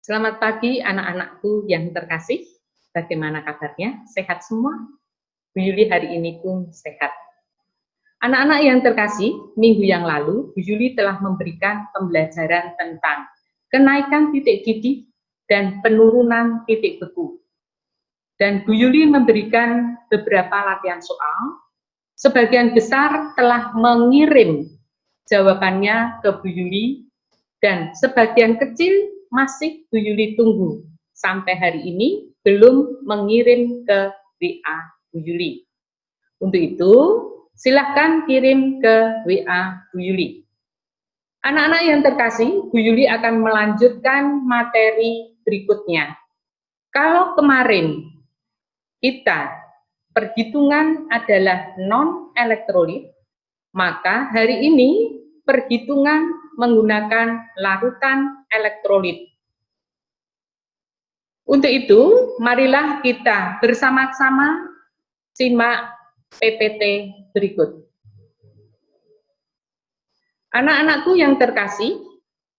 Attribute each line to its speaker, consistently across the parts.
Speaker 1: Selamat pagi anak-anakku yang terkasih. Bagaimana kabarnya? Sehat semua? Bu Yuli hari ini pun sehat. Anak-anak yang terkasih, minggu yang lalu Bu Yuli telah memberikan pembelajaran tentang kenaikan titik didih dan penurunan titik beku. Dan Bu Yuli memberikan beberapa latihan soal. Sebagian besar telah mengirim jawabannya ke Bu Yuli dan sebagian kecil masih Bu Yuli tunggu sampai hari ini belum mengirim ke WA Bu Yuli. Untuk itu, silahkan kirim ke WA Bu Yuli. Anak-anak yang terkasih, Bu Yuli akan melanjutkan materi berikutnya. Kalau kemarin kita perhitungan adalah non-elektrolit, maka hari ini perhitungan menggunakan larutan elektrolit. Untuk itu, marilah kita bersama-sama simak PPT berikut. Anak-anakku yang terkasih,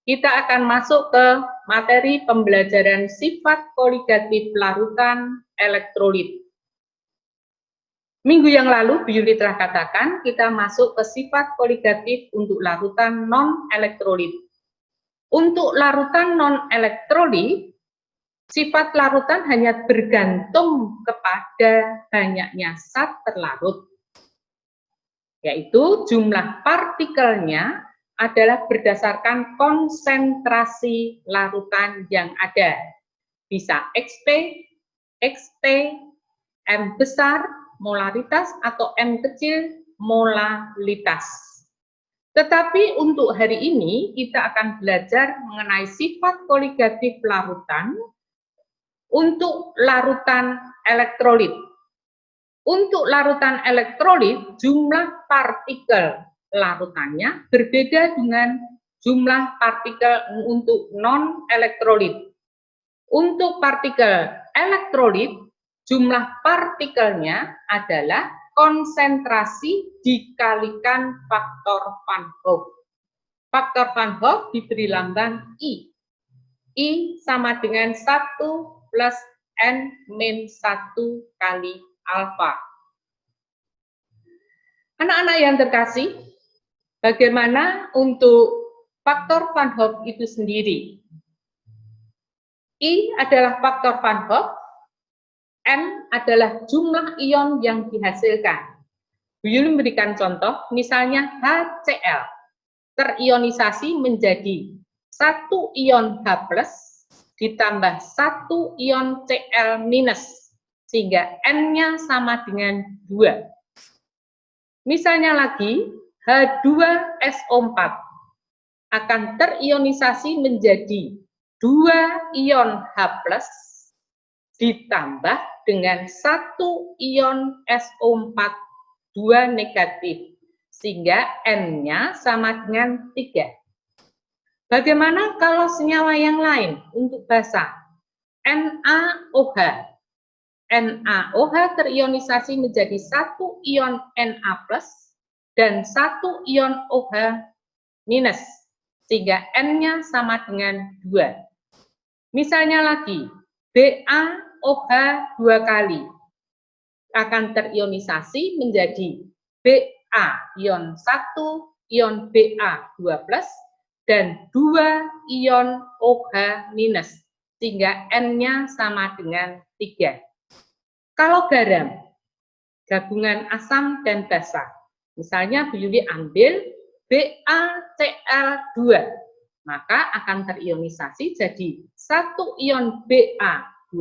Speaker 1: kita akan masuk ke materi pembelajaran sifat koligatif larutan elektrolit. Minggu yang lalu, Bu Yuli telah katakan kita masuk ke sifat koligatif untuk larutan non-elektrolit. Untuk larutan non-elektrolit, sifat larutan hanya bergantung kepada banyaknya zat terlarut, yaitu jumlah partikelnya adalah berdasarkan konsentrasi larutan yang ada. Bisa XP, XT, M besar, molaritas, atau M kecil, molalitas. Tetapi untuk hari ini kita akan belajar mengenai sifat koligatif larutan untuk larutan elektrolit. Untuk larutan elektrolit, jumlah partikel larutannya berbeda dengan jumlah partikel untuk non-elektrolit. Untuk partikel elektrolit, jumlah partikelnya adalah konsentrasi dikalikan faktor Van Hoff. Faktor Van Hoff diberi lambang I. I sama dengan 1 plus N-1 kali alfa. Anak-anak yang terkasih, bagaimana untuk faktor Van Hoff itu sendiri? I adalah faktor Van Hoff, N adalah jumlah ion yang dihasilkan. Bu Yuli memberikan contoh, misalnya HCl terionisasi menjadi 1 ion H+, ditambah 1 ion Cl-, sehingga N-nya sama dengan 2. Misalnya lagi, H2SO4 akan terionisasi menjadi 2 ion H+, ditambah dengan 1 ion SO4 2 negatif, sehingga N-nya sama dengan 3. Bagaimana kalau senyawa yang lain untuk basa? NaOH. NaOH terionisasi menjadi 1 ion Na+, dan 1 ion OH-, sehingga N-nya sama dengan 2. Misalnya lagi, BaOH 2 kali akan terionisasi menjadi Ba ion 1, ion Ba2+, dan 2 ion OH-, sehingga N-nya sama dengan 3. Kalau garam, gabungan asam dan basa, misalnya Bu Yuli ambil BaCl2, maka akan terionisasi jadi 1 ion Ba2+,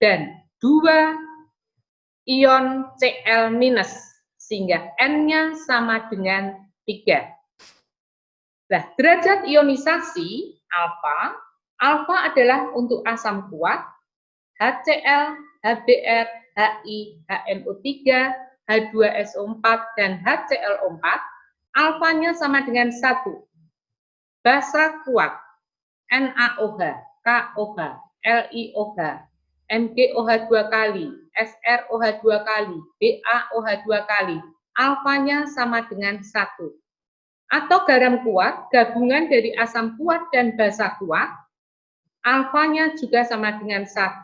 Speaker 1: dan 2 ion Cl-, sehingga N-nya sama dengan 3. Nah, derajat ionisasi alfa, alfa adalah untuk asam kuat, HCl, HBr, Hi, HNO3, H2SO4, dan HCl4, alfanya sama dengan 1. Basa kuat, NaOH, KOH, LiOH, MgOH 2 kali, SrOH 2 kali, BaOH 2 kali, alfanya sama dengan 1. Atau garam kuat, gabungan dari asam kuat dan basa kuat, Alfanya juga sama dengan 1.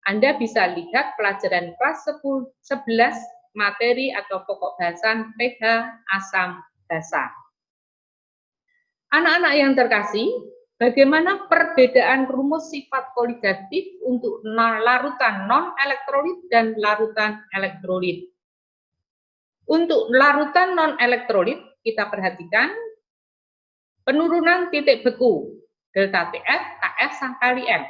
Speaker 1: Anda bisa lihat pelajaran kelas 11 materi atau pokok bahasan pH asam basa. Anak-anak yang terkasih, bagaimana perbedaan rumus sifat koligatif untuk larutan non-elektrolit dan larutan elektrolit? Untuk larutan non-elektrolit, kita perhatikan penurunan titik beku, delta TF, KF sang kali M.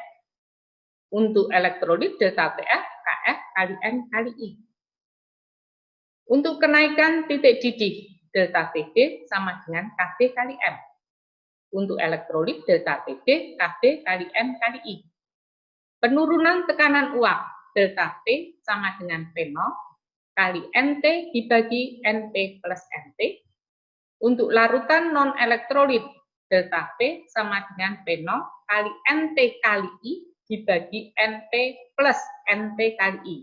Speaker 1: Untuk elektrolit, delta TF, KF kali M kali I. Untuk kenaikan titik didih, delta TD sama dengan KB kali M. Untuk elektrolit, delta TD, KB kali M kali I. Penurunan tekanan uap, delta T sama dengan P0 kali NT dibagi NP plus NT. Untuk larutan non-elektrolit, delta P sama dengan P0 kali NT kali I dibagi NP plus NT kali I.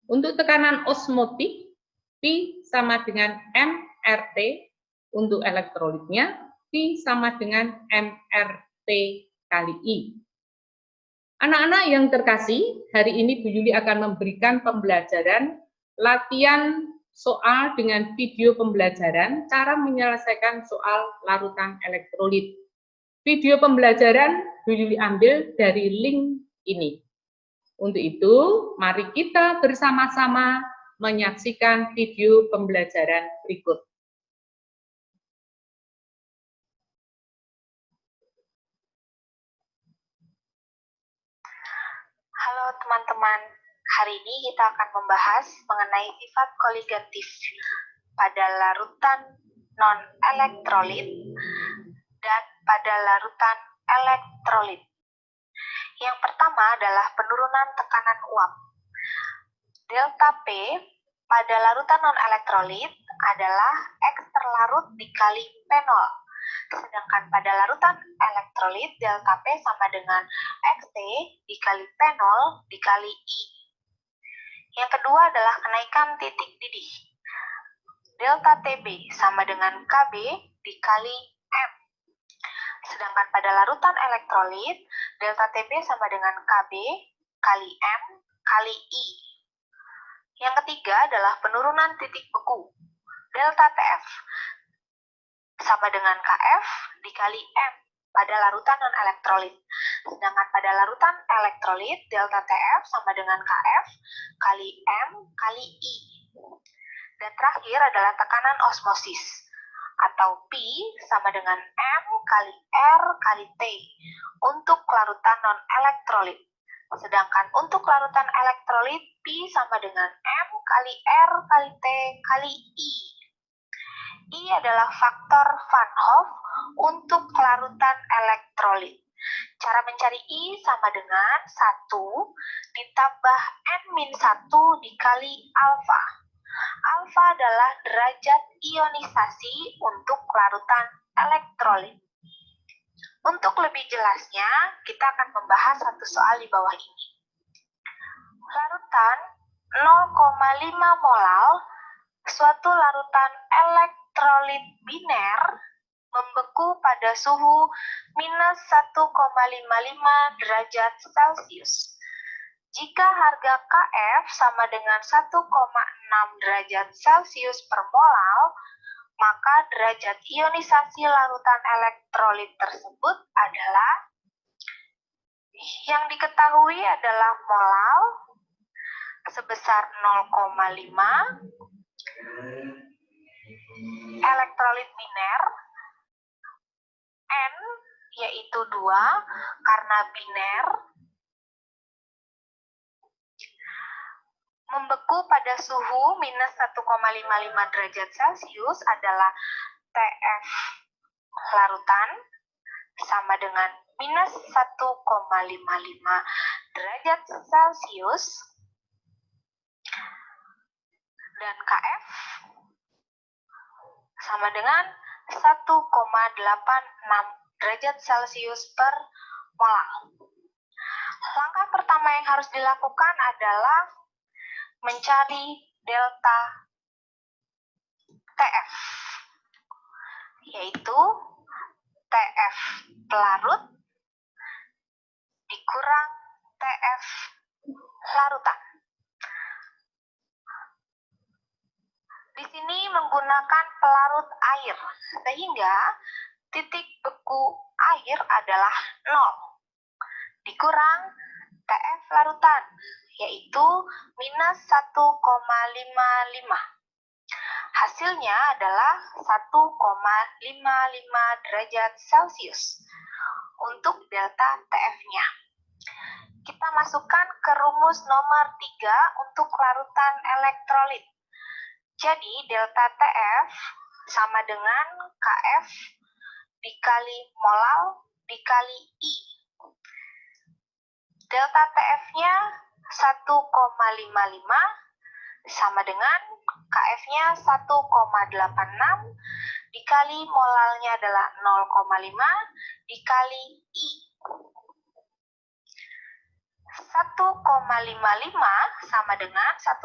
Speaker 1: Untuk tekanan osmotik, P sama dengan MRT. Untuk elektrolitnya, P sama dengan MRT kali I. Anak-anak yang terkasih, hari ini Bu Yuli akan memberikan pembelajaran latihan soal dengan video pembelajaran cara menyelesaikan soal larutan elektrolit. Video pembelajaran Bu Yuli ambil dari link ini. Untuk itu, mari kita bersama-sama menyaksikan video pembelajaran berikut.
Speaker 2: Halo teman-teman, hari ini kita akan membahas mengenai sifat koligatif pada larutan non-elektrolit dan pada larutan elektrolit. Yang pertama adalah penurunan tekanan uap. Delta P pada larutan non-elektrolit adalah X terlarut dikali P0. Sedangkan pada larutan elektrolit, delta P sama dengan XT dikali P0 dikali I. Yang kedua adalah kenaikan titik didih. Delta TB sama dengan KB dikali M. Sedangkan pada larutan elektrolit, delta TB sama dengan KB kali M kali I. Yang ketiga adalah penurunan titik beku. Delta TF sama dengan KF dikali M pada larutan non-elektrolit. Sedangkan pada larutan elektrolit, delta TF sama dengan KF kali M kali I. Dan terakhir adalah tekanan osmosis, atau P sama dengan M kali R kali T untuk larutan non-elektrolit. Sedangkan untuk larutan elektrolit, P sama dengan M kali R kali T kali I. I adalah faktor Van Hoff untuk larutan elektrolit. Cara mencari I sama dengan 1 ditambah N-1 dikali alfa. Alfa adalah derajat ionisasi untuk larutan elektrolit. Untuk lebih jelasnya, kita akan membahas satu soal di bawah ini. Larutan 0,5 molal suatu larutan elektrolit biner membeku pada suhu minus 1,55 derajat Celcius. Jika harga KF sama dengan 1,6 derajat Celcius per molal, maka derajat ionisasi larutan elektrolit tersebut adalah yang diketahui adalah molal sebesar 0,5, elektrolit biner, N yaitu 2 karena biner, membeku pada suhu minus 1,55 derajat Celcius adalah TF larutan sama dengan minus 1,55 derajat Celcius dan KF sama dengan 1,86 derajat Celcius per molal. Langkah pertama yang harus dilakukan adalah mencari delta TF, yaitu TF pelarut dikurang TF larutan. Di sini menggunakan pelarut air, sehingga titik beku air adalah 0. Dikurang TF larutan, yaitu minus 1,55. Hasilnya adalah 1,55 derajat Celcius untuk delta TF-nya. Kita masukkan ke rumus nomor 3 untuk larutan elektrolit. Jadi delta TF sama dengan KF dikali molal dikali I. Delta TF-nya 1,55 sama dengan KF-nya 1,86 dikali molalnya adalah 0,5 dikali I. 1,55 sama dengan 1,86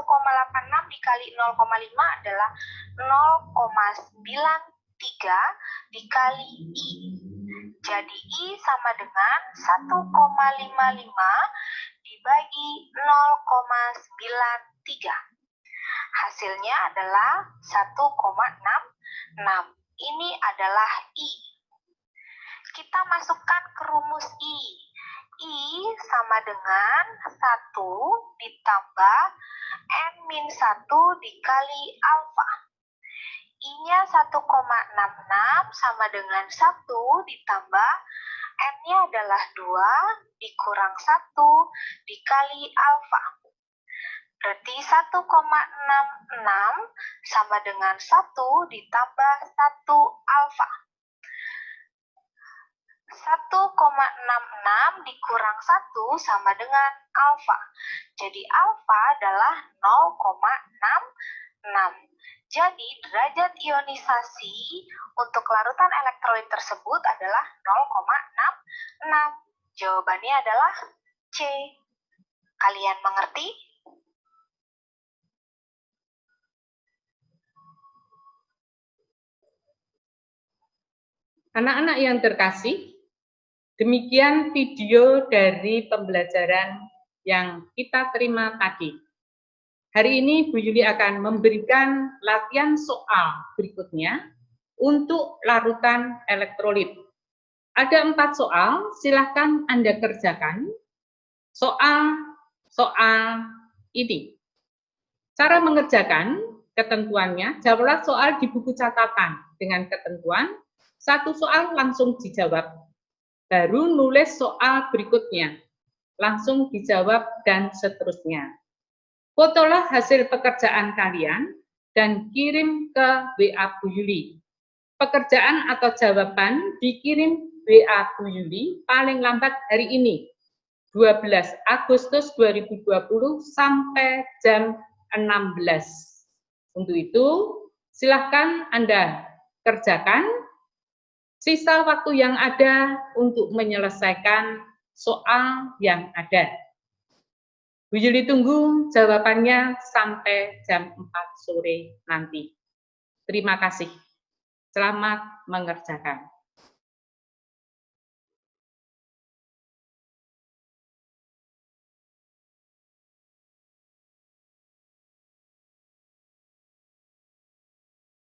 Speaker 2: dikali 0,5 adalah 0,93 dikali I. Jadi I sama dengan 1,55 dibagi 0,93. Hasilnya adalah 1,66. Ini adalah I. Kita masukkan ke rumus I. I sama dengan 1 ditambah N-1 dikali alfa. I-nya 1,66 sama dengan 1 ditambah N-nya adalah 2 dikurang 1 dikali alfa. Berarti 1,66 sama dengan 1 ditambah 1 alfa. 1,66 dikurang 1 sama dengan alfa. Jadi alfa adalah 0,66. Jadi derajat ionisasi untuk larutan elektrolit tersebut adalah 0,66. Jawabannya adalah C. Kalian mengerti?
Speaker 1: Anak-anak yang terkasih, demikian video dari pembelajaran yang kita terima tadi. Hari ini Bu Yuli akan memberikan latihan soal berikutnya untuk larutan elektrolit. Ada 4 soal, silahkan Anda kerjakan soal ini. Cara mengerjakan ketentuannya, jawablah soal di buku catatan dengan ketentuan 1 soal langsung dijawab. Baru nulis soal berikutnya, langsung dijawab dan seterusnya. Fotolah hasil pekerjaan kalian dan kirim ke WA Bu Yuli. Pekerjaan atau jawaban dikirim WA Bu Yuli paling lambat hari ini, 12 Agustus 2020 sampai jam 16. Untuk itu, silahkan Anda kerjakan sisa waktu yang ada untuk menyelesaikan soal yang ada. Bu Yuli tunggu jawabannya sampai jam 4 sore nanti. Terima kasih. Selamat mengerjakan.